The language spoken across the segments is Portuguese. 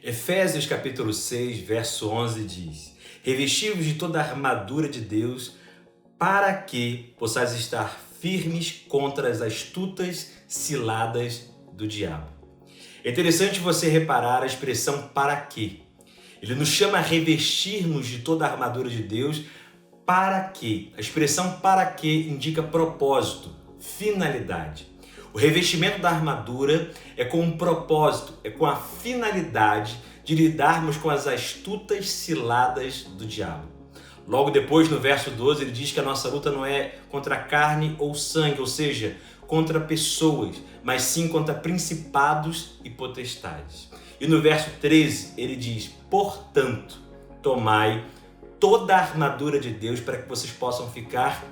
Efésios capítulo 6, verso 11 diz: Revesti-vos de toda a armadura de Deus, para que possais estar firmes contra as astutas ciladas do diabo. É interessante você reparar a expressão para quê. Ele nos chama a revestir-nos de toda a armadura de Deus, para quê? A expressão para quê indica propósito, finalidade. O revestimento da armadura é com um propósito, é com a finalidade de lidarmos com as astutas ciladas do diabo. Logo depois, no verso 12, ele diz que a nossa luta não é contra carne ou sangue, ou seja, contra pessoas, mas sim contra principados e potestades. E no verso 13, ele diz: portanto, tomai toda a armadura de Deus para que vocês possam ficar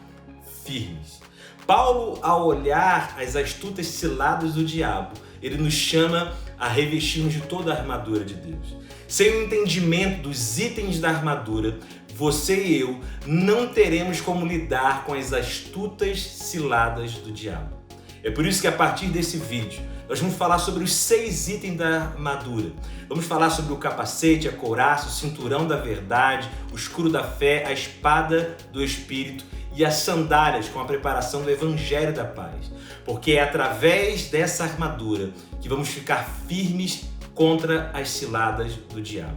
firmes. Paulo, ao olhar as astutas ciladas do diabo, ele nos chama a revestirmos de toda a armadura de Deus. Sem o entendimento dos itens da armadura, você e eu não teremos como lidar com as astutas ciladas do diabo. É por isso que a partir desse vídeo, nós vamos falar sobre os 6 itens da armadura. Vamos falar sobre o capacete, a couraça, o cinturão da verdade, o escudo da fé, a espada do Espírito e as sandálias com a preparação do Evangelho da Paz. Porque é através dessa armadura que vamos ficar firmes contra as ciladas do diabo.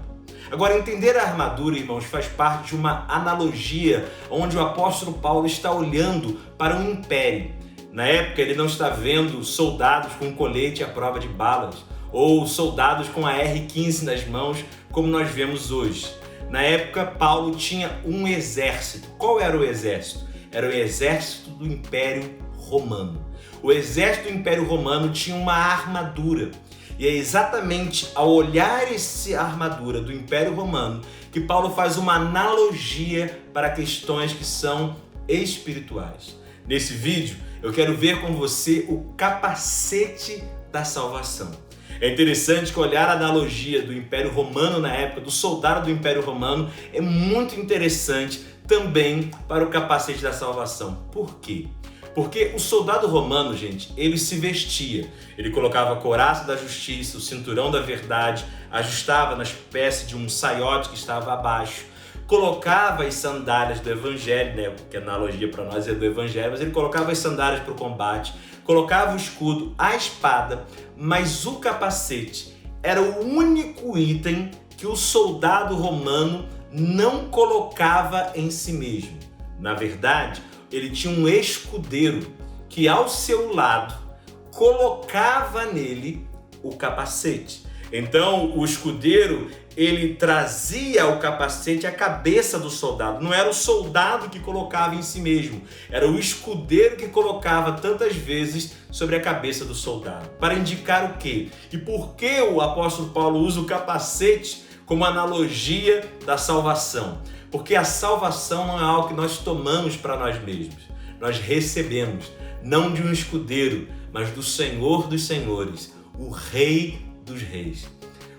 Agora, entender a armadura, irmãos, faz parte de uma analogia onde o apóstolo Paulo está olhando para um império. Na época, ele não está vendo soldados com colete à prova de balas ou soldados com a R-15 nas mãos, como nós vemos hoje. Na época, Paulo tinha um exército. Qual era o exército? Era o exército do Império Romano. O exército do Império Romano tinha uma armadura. E é exatamente ao olhar essa armadura do Império Romano que Paulo faz uma analogia para questões que são espirituais. Nesse vídeo, eu quero ver com você o capacete da salvação. É interessante que olhar a analogia do Império Romano na época, do soldado do Império Romano, é muito interessante também para o capacete da salvação. Por quê? Porque o soldado romano, gente, ele se vestia. Ele colocava a couraça da justiça, o cinturão da verdade, ajustava na espécie de um saiote que estava abaixo, colocava as sandálias do Evangelho, né? Porque a analogia para nós é do Evangelho, mas ele colocava as sandálias para o combate, colocava o escudo, a espada, mas o capacete era o único item que o soldado romano não colocava em si mesmo. Na verdade, ele tinha um escudeiro que ao seu lado colocava nele o capacete. Então, o escudeiro, ele trazia o capacete à cabeça do soldado. Não era o soldado que colocava em si mesmo, era o escudeiro que colocava tantas vezes sobre a cabeça do soldado. Para indicar o quê? E por que o apóstolo Paulo usa o capacete como analogia da salvação? Porque a salvação não é algo que nós tomamos para nós mesmos. Nós recebemos, não de um escudeiro, mas do Senhor dos Senhores, o Rei dos Reis.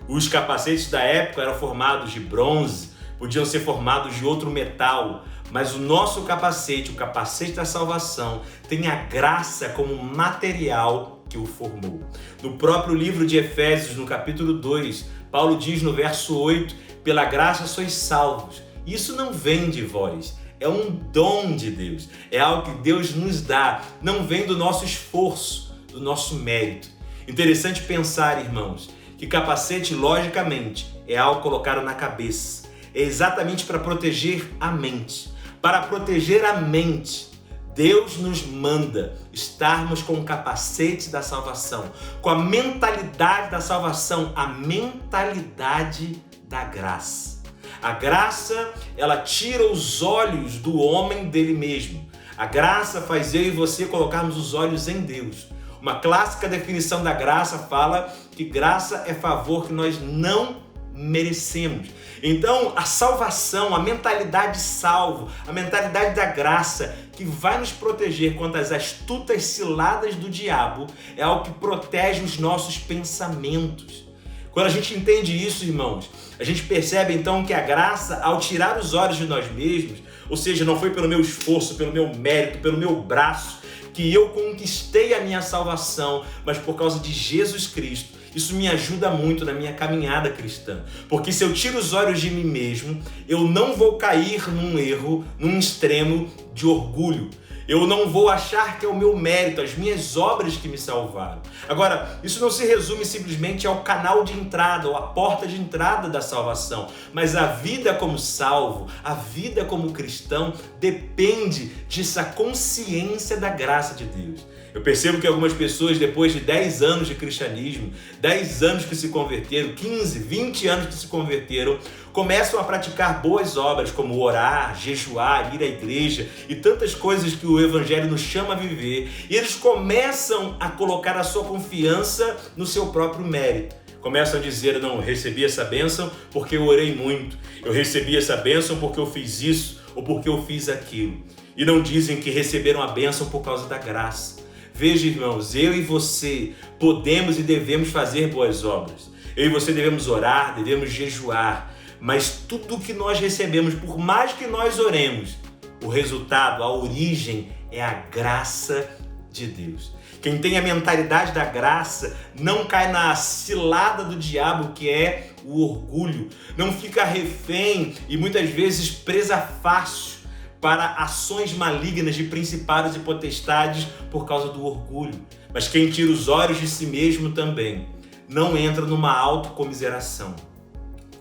Os capacetes da época eram formados de bronze, podiam ser formados de outro metal, mas o nosso capacete, o capacete da salvação, tem a graça como material que o formou. No próprio livro de Efésios, no capítulo 2, Paulo diz no verso 8, pela graça sois salvos. Isso não vem de vós, é um dom de Deus, é algo que Deus nos dá, não vem do nosso esforço, do nosso mérito. Interessante pensar, irmãos, que capacete, logicamente, é algo colocado na cabeça, é exatamente para proteger a mente. Para proteger a mente, Deus nos manda estarmos com o capacete da salvação, com a mentalidade da salvação, a mentalidade da graça. A graça, ela tira os olhos do homem dele mesmo. A graça faz eu e você colocarmos os olhos em Deus. Uma clássica definição da graça fala que graça é favor que nós não merecemos. Então, a salvação, a mentalidade salvo, a mentalidade da graça que vai nos proteger contra as astutas ciladas do diabo é algo que protege os nossos pensamentos. Quando a gente entende isso, irmãos, a gente percebe então que a graça, ao tirar os olhos de nós mesmos, ou seja, não foi pelo meu esforço, pelo meu mérito, pelo meu braço, que eu conquistei a minha salvação, mas por causa de Jesus Cristo. Isso me ajuda muito na minha caminhada cristã, porque se eu tiro os olhos de mim mesmo, eu não vou cair num erro, num extremo de orgulho. Eu não vou achar que é o meu mérito, as minhas obras que me salvaram. Agora, isso não se resume simplesmente ao canal de entrada ou à porta de entrada da salvação, mas a vida como salvo, a vida como cristão, depende dessa consciência da graça de Deus. Eu percebo que algumas pessoas, depois de 10 anos de cristianismo, 10 anos que se converteram, 15, 20 anos que se converteram, começam a praticar boas obras como orar, jejuar, ir à igreja e tantas coisas que o Evangelho nos chama a viver, e eles começam a colocar a sua confiança no seu próprio mérito. Começam a dizer, não, eu recebi essa bênção porque eu orei muito, eu recebi essa bênção porque eu fiz isso ou porque eu fiz aquilo. E não dizem que receberam a bênção por causa da graça. Veja, irmãos, eu e você podemos e devemos fazer boas obras. Eu e você devemos orar, devemos jejuar, mas tudo que nós recebemos, por mais que nós oremos, o resultado, a origem é a graça de Deus. Quem tem a mentalidade da graça não cai na cilada do diabo, que é o orgulho. Não fica refém e muitas vezes presa fácil para ações malignas de principados e potestades por causa do orgulho. Mas quem tira os olhos de si mesmo também não entra numa autocomiseração.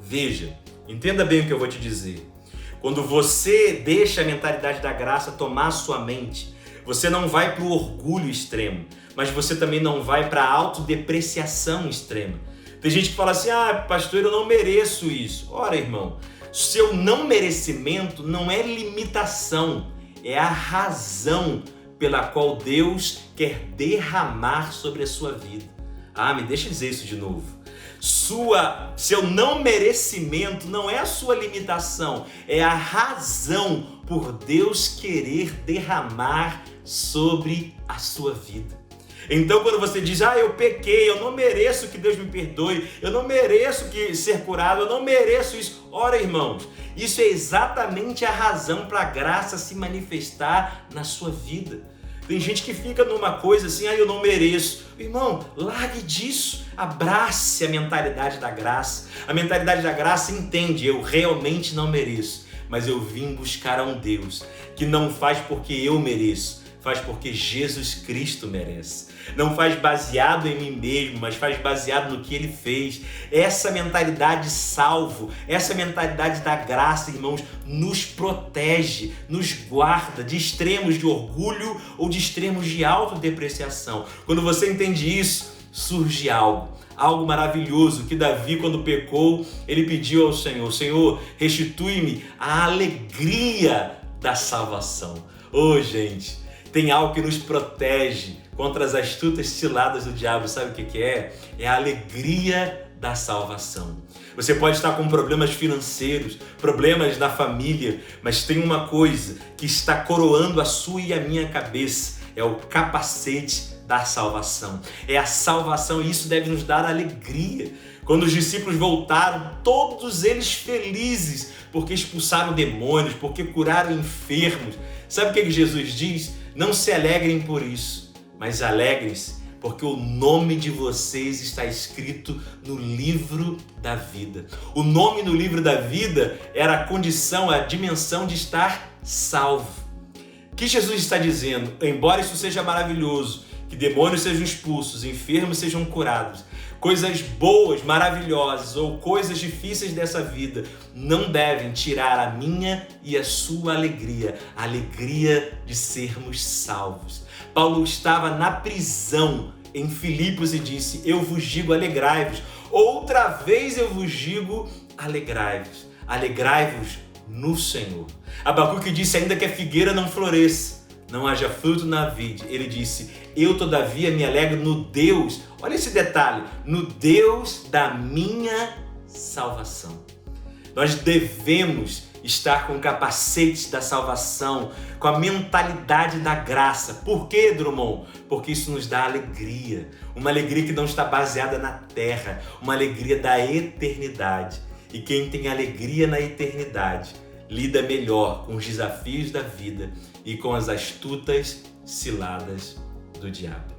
Veja, entenda bem o que eu vou te dizer. Quando você deixa a mentalidade da graça tomar a sua mente, você não vai para o orgulho extremo, mas você também não vai para a autodepreciação extrema. Tem gente que fala assim, pastor, eu não mereço isso. Ora, irmão, seu não merecimento não é limitação, é a razão pela qual Deus quer derramar sobre a sua vida. Me deixa dizer isso de novo. Seu não merecimento não é a sua limitação, é a razão por Deus querer derramar sobre a sua vida. Então, quando você diz, eu pequei, eu não mereço que Deus me perdoe, eu não mereço ser curado, eu não mereço isso. Ora, irmãos, isso é exatamente a razão para a graça se manifestar na sua vida. Tem gente que fica numa coisa assim, eu não mereço. Irmão, largue disso, abrace a mentalidade da graça. A mentalidade da graça entende, eu realmente não mereço, mas eu vim buscar a um Deus que não faz porque eu mereço, faz porque Jesus Cristo merece. Não faz baseado em mim mesmo, mas faz baseado no que Ele fez. Essa mentalidade salvo, essa mentalidade da graça, irmãos, nos protege, nos guarda de extremos de orgulho ou de extremos de autodepreciação. Quando você entende isso, surge algo maravilhoso que Davi, quando pecou, ele pediu ao Senhor, Senhor, restitui-me a alegria da salvação. Gente, tem algo que nos protege contra as astutas ciladas do diabo. Sabe o que é? É a alegria da salvação. Você pode estar com problemas financeiros, problemas na família, mas tem uma coisa que está coroando a sua e a minha cabeça, é o capacete da salvação. É a salvação e isso deve nos dar alegria. Quando os discípulos voltaram, todos eles felizes, porque expulsaram demônios, porque curaram enfermos. Sabe o que Jesus diz? Não se alegrem por isso, mas alegrem-se, porque o nome de vocês está escrito no livro da vida. O nome no livro da vida era a condição, a dimensão de estar salvo. O que Jesus está dizendo? Embora isso seja maravilhoso, que demônios sejam expulsos, enfermos sejam curados, coisas boas, maravilhosas ou coisas difíceis dessa vida não devem tirar a minha e a sua alegria, a alegria de sermos salvos. Paulo estava na prisão em Filipos e disse, eu vos digo alegrai-vos, outra vez eu vos digo alegrai-vos, alegrai-vos no Senhor. Abacuque disse, ainda que a figueira não floresça, não haja fruto na vide, ele disse, eu todavia me alegro no Deus, olha esse detalhe, no Deus da minha salvação. Nós devemos estar com o capacete da salvação, com a mentalidade da graça. Por quê, Drummond? Porque isso nos dá alegria, uma alegria que não está baseada na terra, uma alegria da eternidade. E quem tem alegria na eternidade, lida melhor com os desafios da vida e com as astutas ciladas do diabo.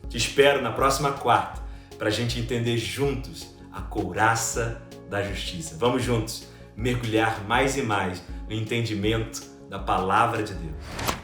Te espero na próxima quarta, para a gente entender juntos a couraça da justiça. Vamos juntos mergulhar mais e mais no entendimento da palavra de Deus.